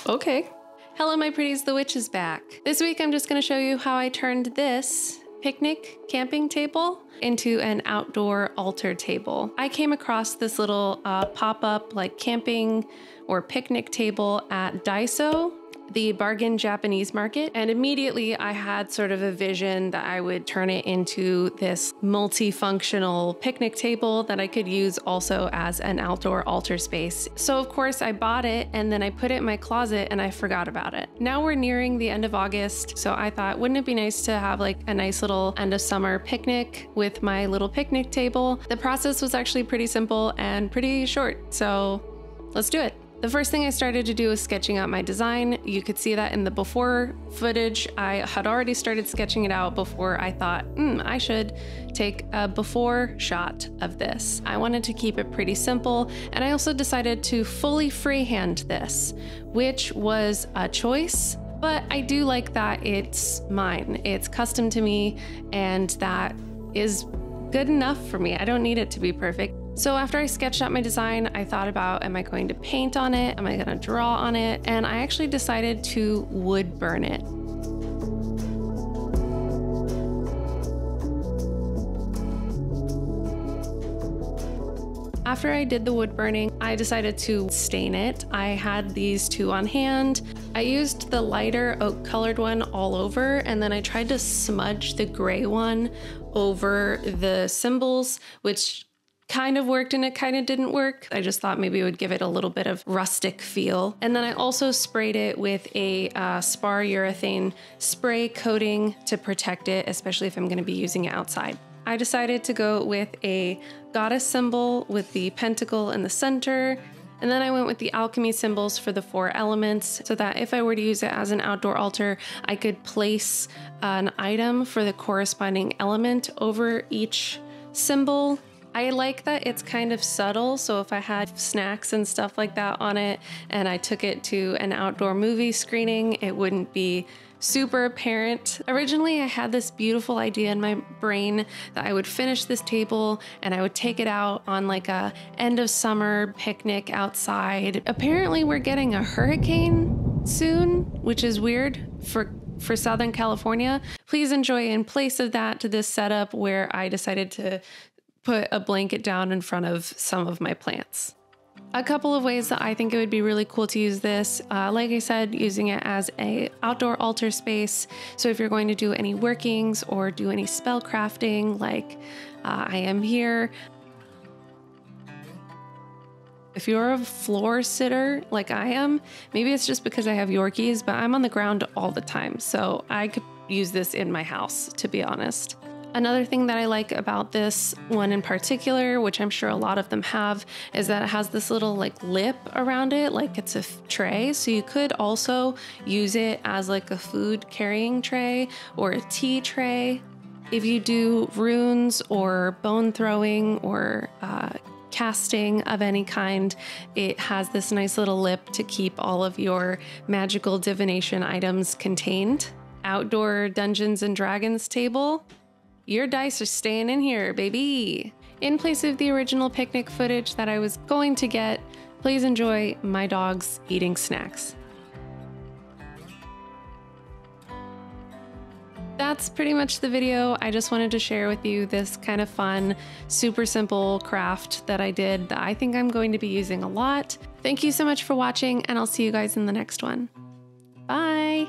Okay. Hello my pretties, the witch is back. This week I'm just gonna show you how I turned this picnic camping table into an outdoor altar table. I came across this little pop-up like camping or picnic table at Daiso, the bargain Japanese market, and immediately I had sort of a vision that I would turn it into this multifunctional picnic table that I could use also as an outdoor altar space. So of course I bought it and then I put it in my closet and I forgot about it. Now we're nearing the end of August, so I thought, wouldn't it be nice to have like a nice little end of summer picnic with my little picnic table? The process was actually pretty simple and pretty short, so let's do it. The first thing I started to do was sketching out my design. You could see that in the before footage. I had already started sketching it out before I thought, I should take a before shot of this. I wanted to keep it pretty simple, and I also decided to fully freehand this, which was a choice, but I do like that it's mine. It's custom to me, and that is good enough for me. I don't need it to be perfect. So after I sketched out my design, I thought about, am I going to paint on it? Am I going to draw on it? And I actually decided to wood burn it. After I did the wood burning, I decided to stain it. I had these two on hand. I used the lighter oak colored one all over, and then I tried to smudge the gray one over the symbols, which kind of worked and it kind of didn't work. I just thought maybe it would give it a little bit of rustic feel. And then I also sprayed it with a spar urethane spray coating to protect it, especially if I'm going to be using it outside. I decided to go with a goddess symbol with the pentacle in the center. And then I went with the alchemy symbols for the 4 elements so that if I were to use it as an outdoor altar, I could place an item for the corresponding element over each symbol. I like that it's kind of subtle, so if I had snacks and stuff like that on it and I took it to an outdoor movie screening, it wouldn't be super apparent. Originally, I had this beautiful idea in my brain that I would finish this table and I would take it out on like a end of summer picnic outside. Apparently, we're getting a hurricane soon, which is weird for Southern California. Please enjoy in place of that to this setup where I decided to put a blanket down in front of some of my plants. A couple of ways that I think it would be really cool to use this, like I said, using it as a outdoor altar space. So if you're going to do any workings or do any spell crafting, like I am here. If you're a floor sitter like I am, maybe it's just because I have Yorkies, but I'm on the ground all the time. So I could use this in my house, to be honest. Another thing that I like about this one in particular, which I'm sure a lot of them have, is that it has this little like lip around it, like it's a tray. So you could also use it as like a food carrying tray or a tea tray. If you do runes or bone throwing or casting of any kind, it has this nice little lip to keep all of your magical divination items contained. Outdoor Dungeons and Dragons table. Your dice are staying in here, baby. In place of the original picnic footage that I was going to get, please enjoy my dogs eating snacks. That's pretty much the video. I just wanted to share with you this kind of fun, super simple craft that I did that I think I'm going to be using a lot. Thank you so much for watching, and I'll see you guys in the next one. Bye.